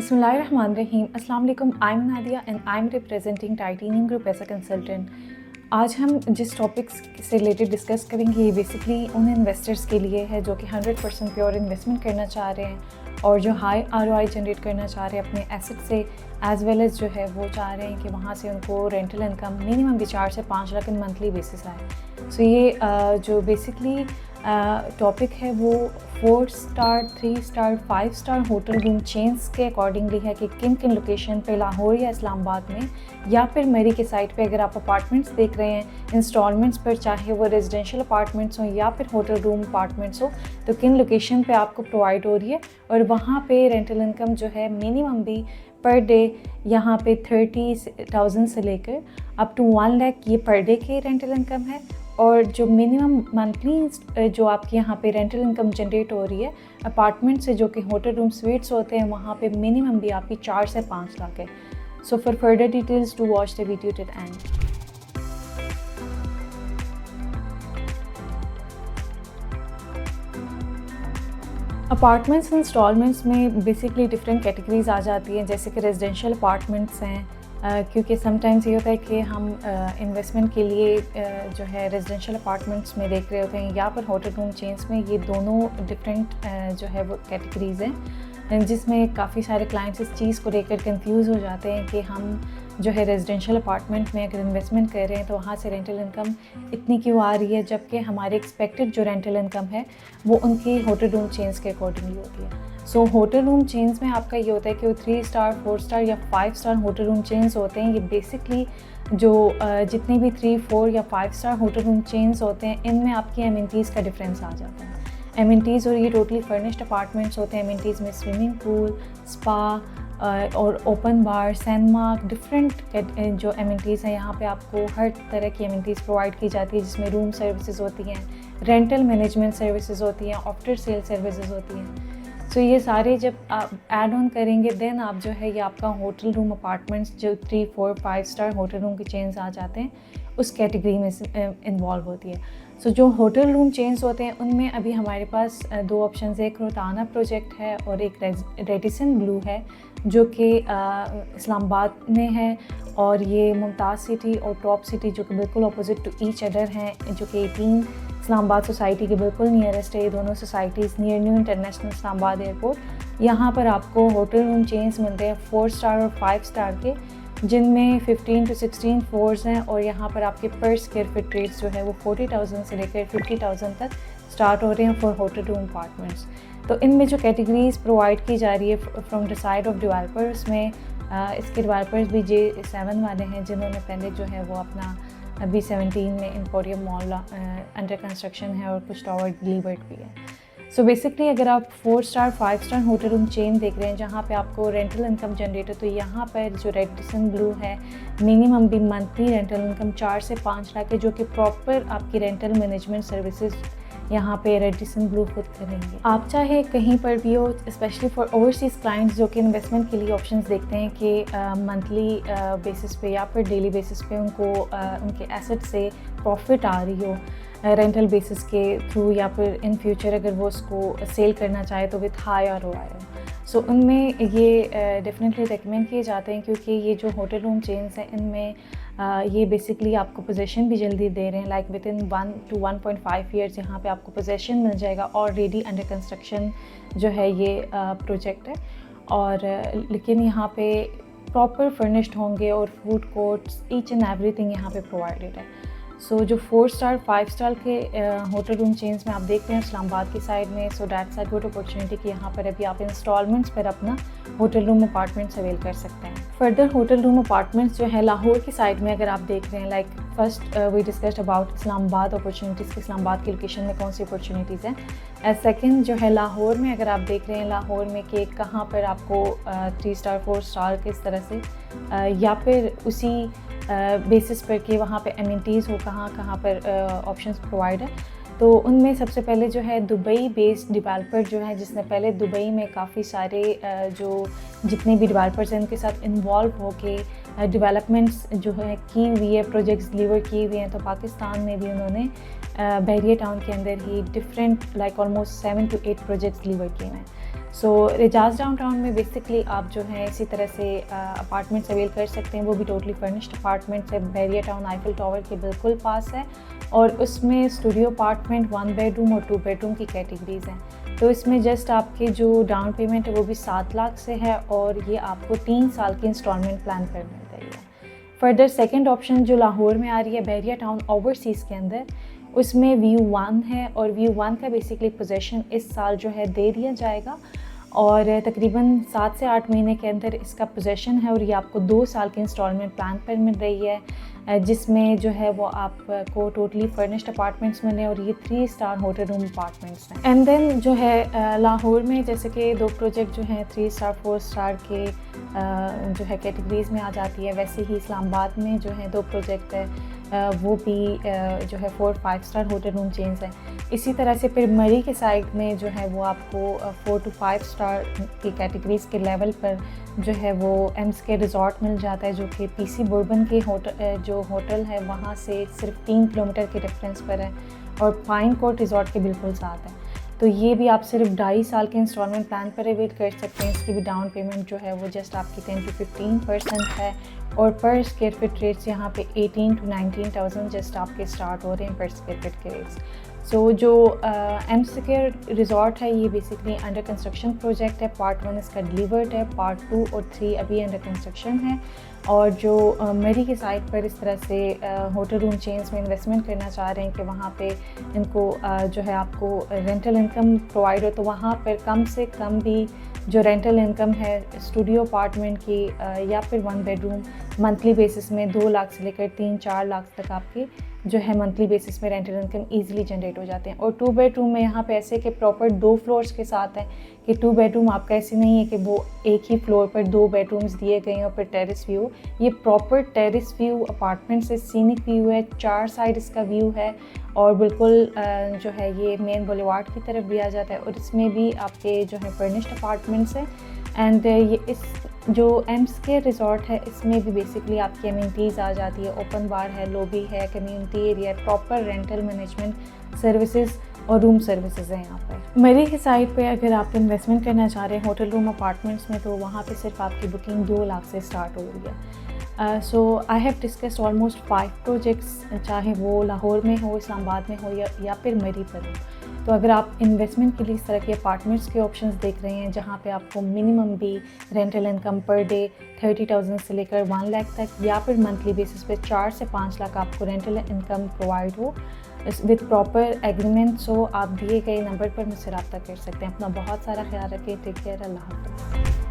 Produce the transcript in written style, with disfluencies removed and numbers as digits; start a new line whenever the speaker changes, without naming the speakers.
बिस्मिल्लाहिर्रहमानिर्रहीम। अस्सलाम वालेकुम। I am Nadia and I am representing Titanium group as a consultant. आज हम जिस टॉपिक्स से रिलेटेड डिस्कस करेंगे ये बेसिकली उन इन्वेस्टर्स के लिए है जो कि 100% प्योर इन्वेस्टमेंट करना चाह रहे हैं और जो हाई आरओआई जनरेट करना चाह रहे हैं अपने एसेट से, एज़ वेल एज़ जो है वो चाह रहे हैं कि वहाँ से उनको रेंटल इनकम मिनिमम भी 4 से 5 लाख इन मंथली बेसिस आए। सो ये जो बेसिकली टॉपिक है वो 4 star, 3 star, 5 star hotel room chains के अकॉर्डिंगली है कि किन किन लोकेशन पे लाहौर या इस्लामाबाद में या फिर मरी के साइट पे अगर आप अपार्टमेंट्स देख रहे हैं इंस्टॉलमेंट्स पर, चाहे वो रेजिडेंशियल अपार्टमेंट्स हों या फिर होटल रूम अपार्टमेंट्स हो, तो किन लोकेशन पे आपको प्रोवाइड हो रही है और वहाँ पे रेंटल इनकम जो है मिनिमम भी पर डे यहाँ पे 30,000 से लेकर अप टू 1 लाख ये पर डे के रेंटल इनकम है। और जो मिनिमम मंथली जो आपके यहाँ पे रेंटल इनकम जनरेट हो रही है अपार्टमेंट से, जो कि होटल रूम स्वीट्स होते हैं, वहाँ पे मिनिमम भी आपकी 4 से 5 लाख है। So for further details to watch the video till end. Apartments instalments में बेसिकली डिफरेंट कैटेगरीज आ जाती हैं, जैसे कि रेजिडेंशियल अपार्टमेंट्स हैं, क्योंकि समटाइम्स ये होता है कि हम इन्वेस्टमेंट के लिए जो है रेजिडेंशियल अपार्टमेंट्स में देख रहे होते हैं या फिर होटल रूम चेन्स में। ये दोनों डिफरेंट जो है वो कैटेगरीज़ हैं, जिसमें काफ़ी सारे क्लाइंट्स इस चीज़ को लेकर कंफ्यूज हो जाते हैं कि हम जो है रेजिडेंशियल अपार्टमेंट में अगर इन्वेस्टमेंट कर रहे हैं तो वहाँ से रेंटल इनकम इतनी क्यों आ रही है, जबकि हमारे एक्सपेक्टेड जो रेंटल इनकम है वो उनकी होटल रूम चेन्स के अकॉर्डिंगली होती है। सो होटल रूम चेन्स में आपका ये होता है कि वो 3 स्टार, 4 स्टार या 5 स्टार होटल रूम चेन्स होते हैं। ये बेसिकली जो जितनी भी 3, 4 या 5 स्टार होटल रूम चेन्स होते हैं इनमें आपकी एमिनिटीज़ का डिफरेंस आ जाता है। एमिनिटीज़ और ये टोटली फर्निश्ड अपार्टमेंट्स होते हैं। एमिनिटीज़ में स्विमिंग पूल, स्पा और ओपन बार, सैनमा, डिफरेंट जो एमिनिटीज़ हैं यहाँ पे आपको हर तरह की एमिनिटीज़ प्रोवाइड की जाती है, जिसमें रूम सर्विसेज होती हैं, रेंटल मैनेजमेंट सर्विसेज होती हैं, आफ्टर सेल सर्विसेज होती हैं। सो ये सारे जब आप ऐड ऑन करेंगे देन आप जो है ये आपका होटल रूम अपार्टमेंट्स जो 3, 4, 5 स्टार होटल रूम के चेन्स आ जाते हैं उस कैटेगरी में इन्वॉल्व होती है। सो जो होटल रूम चेन्स होते हैं उनमें अभी हमारे पास 2 ऑप्शंस है। एक रोहताना प्रोजेक्ट है और एक रेडिसन ब्लू है जो कि इस्लामाबाद में है, और ये मुमताज़ सिटी और टॉप सिटी जो कि बिल्कुल अपोजिट टू ईच अदर हैं, जो कि 18 इस्लामाबाद सोसाइटी के बिल्कुल नियरेस्ट है। ये दोनों societies near new international Islamabad airport. यहाँ पर आपको होटल रूम चेन्स मिलते हैं 4 स्टार और 5 स्टार के, जिनमें 15 to 16 फ्लोर्स हैं, और यहाँ पर आपके पर स्क्वायर फीट रेट्स जो है वो 40,000 से लेकर 50,000 तक स्टार्ट हो रहे हैं फॉर होटल रूम अपार्टमेंट्स। तो इनमें जो कैटेगरीज प्रोवाइड की जा रही है from the side of developers में, इसके डेवलपर्स भी J7 वाले हैं जिन्होंने पहले जो है वो अपना B17 में एम्पोरियम मॉल अंडर कंस्ट्रक्शन है और कुछ टावर डिलीवर्ड भी है। सो बेसिकली अगर आप 4 star, 5 star hotel room chain देख रहे हैं जहाँ पे आपको रेंटल इनकम जनरेट हो, तो यहाँ पर जो रेडिसन ब्लू है मिनिमम भी मंथली रेंटल इनकम 4 से 5 लाख है, जो कि प्रॉपर आपकी रेंटल मैनेजमेंट सर्विसेज यहाँ पे रेडिसन ब्लू खुद करेंगे। आप चाहे कहीं पर भी हो, स्पेशली फॉर ओवरसीज़ क्लाइंट्स जो कि इन्वेस्टमेंट के लिए ऑप्शंस देखते हैं कि मंथली बेसिस पे या फिर डेली बेसिस पे उनको उनके एसेट से प्रॉफिट आ रही हो रेंटल बेसिस के थ्रू, या फिर इन फ्यूचर अगर वो उसको सेल करना चाहे तो विथ हाई आरओआई हो। सो उनमें ये डेफिनेटली रेकमेंड किए जाते हैं, क्योंकि ये जो होटल रूम चेन्स हैं इनमें ये बेसिकली आपको पोजीशन भी जल्दी दे रहे हैं, like with in 1 to 1.5 years यहाँ पे आपको पोजीशन मिल जाएगा। ऑलरेडी अंडर कंस्ट्रक्शन जो है ये प्रोजेक्ट है, और लेकिन यहाँ पे प्रॉपर फर्निश्ड होंगे और food courts, each and everything यहाँ पे प्रोवाइडेड है। सो जो 4 स्टार, 5 स्टार के होटल रूम चेन्स में आप देखते हैं इस्लामाबाद की साइड में, so that's a good opportunity कि यहाँ पर अभी आप इंस्टॉलमेंट्स पर अपना होटल रूम अपार्टमेंट्स अवेल कर सकते हैं। फर्दर होटल रूम अपार्टमेंट्स जो है लाहौर की साइड में अगर आप देख रहे हैं, like first we discussed about Islamabad opportunities की, इस्लामाबाद की लोकेशन में कौन सी अपॉर्चुनिटीज़ हैं। सेकंड जो है लाहौर में अगर आप देख रहे हैं लाहौर में कि कहाँ पर आपको 3 स्टार, 4 स्टार किस तरह से या फिर उसी बेसिस पर कि वहाँ पे एमिनिटीज़ हो, कहाँ पर ऑप्शंस प्रोवाइड है। तो उनमें सबसे पहले जो है दुबई बेस्ड डेवलपर जो है, जिसने पहले दुबई में काफ़ी सारे जो जितने भी डेवलपर्स हैं उनके साथ इन्वॉल्व होके डेवलपमेंट्स जो है की हुई है, प्रोजेक्ट्स डिलीवर किए हुए हैं। तो पाकिस्तान में भी उन्होंने बहरिया टाउन के अंदर ही different like almost 7 to 8 projects deliver किए हैं। सो रिजाज डाउनटाउन में बेसिकली आप जो है इसी तरह से अपार्टमेंट्स अवेल कर सकते हैं, वो भी टोटली फर्निश्ड अपार्टमेंट्स है। बहरिया टाउन आईफिल टावर के बिल्कुल पास है और उसमें स्टूडियो अपार्टमेंट 1 बेडरूम और 2 बेडरूम की कैटेगरीज़ हैं। तो इसमें जस्ट आपके जो डाउन पेमेंट है वो भी 7 लाख से है और ये आपको 3 साल की इंस्टॉलमेंट प्लान पर मिल रही है। फर्दर सेकंड ऑप्शन जो लाहौर में आ रही है बहरिया टाउन ओवरसीज़ के अंदर, उसमें व्यू 1 है और व्यू 1 का बेसिकली पोजेसन इस साल जो है दे दिया जाएगा और तकरीबन 7 से 8 महीने के अंदर इसका पोजेसन है और ये आपको 2 साल की इंस्टॉलमेंट प्लान पर मिल रही है, जिसमें जो है वो आपको टोटली फर्निश्ड अपार्टमेंट्स मिले और ये 3 स्टार होटल रूम अपार्टमेंट्स हैं। एंड देन जो है लाहौर में जैसे कि 2 प्रोजेक्ट जो हैं 3 स्टार 4 स्टार के जो है कैटेगरीज़ में आ जाती है, वैसे ही इस्लामाबाद में जो है 2 प्रोजेक्ट है वो भी जो है 4-5 स्टार होटल रूम चेन्स हैं। इसी तरह से फिर मरी के साइड में जो है वो आपको 4 to 5 स्टार की कैटेगरीज़ के लेवल पर जो है वो एम्स के रिज़ॉर्ट मिल जाता है, जो कि पीसी बोर्बन के जो होटल है वहाँ से सिर्फ 3 किलोमीटर के डिफरेंस पर है और पाइन कोर्ट रिज़ॉर्ट के बिल्कुल साथ है। तो ये भी आप सिर्फ 2.5 साल के इंस्टॉलमेंट प्लान पर अवेल कर सकते हैं। इसकी भी डाउन पेमेंट जो है वो जस्ट आपकी 10 to 15% है और पर स्क्वायर फीट रेट्स यहाँ पे 18 to 19,000 जस्ट आपके स्टार्ट हो रहे हैं पर स्क्वायर फीट के रेट्स। सो जो एम स्क्वायर रिज़ॉर्ट है ये बेसिकली अंडर कंस्ट्रक्शन प्रोजेक्ट है। पार्ट 1 इसका डिलीवर्ड है, पार्ट 2 और 3 अभी अंडर कंस्ट्रक्शन है। और जो मरी के साइड पर इस तरह से होटल रूम चेन्स में इन्वेस्टमेंट करना चाह रहे हैं कि वहाँ पे इनको जो है आपको रेंटल इनकम प्रोवाइड हो, तो वहाँ पर कम से कम भी जो रेंटल इनकम है स्टूडियो अपार्टमेंट की या फिर 1 बेडरूम मंथली बेसिस में 2 लाख से लेकर 3-4 लाख तक आपके जो है मंथली बेसिस में रेंटल इनकम ईजिली जनरेट हो जाते हैं। और 2 बेडरूम में यहाँ पे ऐसे कि प्रॉपर 2 फ्लोर्स के साथ है कि 2 बेडरूम आपका ऐसे नहीं है कि वो एक ही फ्लोर पर 2 बेडरूम्स दिए गए हैं और फिर टेरेस व्यू। ये प्रॉपर टेरेस व्यू अपार्टमेंट से सीनिक व्यू है, 4 साइड इसका व्यू है और बिल्कुल जो है ये मेन बुलेवार्ड की तरफ भी आ जाता है और इसमें भी आपके जो है फर्निश्ड अपार्टमेंट्स हैं। एंड ये इस जो एम्स के रिज़ॉर्ट है इसमें भी बेसिकली आपकी एमिनिटीज़ आ जाती है, ओपन बार है, लॉबी है, community area, proper rental management services और रूम सर्विसेज हैं यहाँ पर। मरी के साइड पे अगर आप इन्वेस्टमेंट करना चाह रहे हैं होटल रूम अपार्टमेंट्स में, तो वहाँ पे सिर्फ आपकी बुकिंग 2 लाख से स्टार्ट हो रही है। So I have discussed almost 5 projects, चाहे वो लाहौर में हो, इस्लामाबाद में हो या फिर मरी पर हो। तो अगर आप इन्वेस्टमेंट के लिए इस तरह के अपार्टमेंट्स के ऑप्शंस देख रहे हैं जहाँ पे आपको मिनिमम भी रेंटल इनकम पर डे 30,000 से लेकर 1 लाख तक या फिर मंथली बेसिस पे 4 से 5 लाख आपको रेंटल इनकम प्रोवाइड हो विद प्रॉपर एग्रीमेंट्स हो, आप दिए गए नंबर पर मुझसे रब्ता कर सकते हैं। अपना बहुत सारा ख्याल रखें। Take care. अल्लाह हाफ़िज़।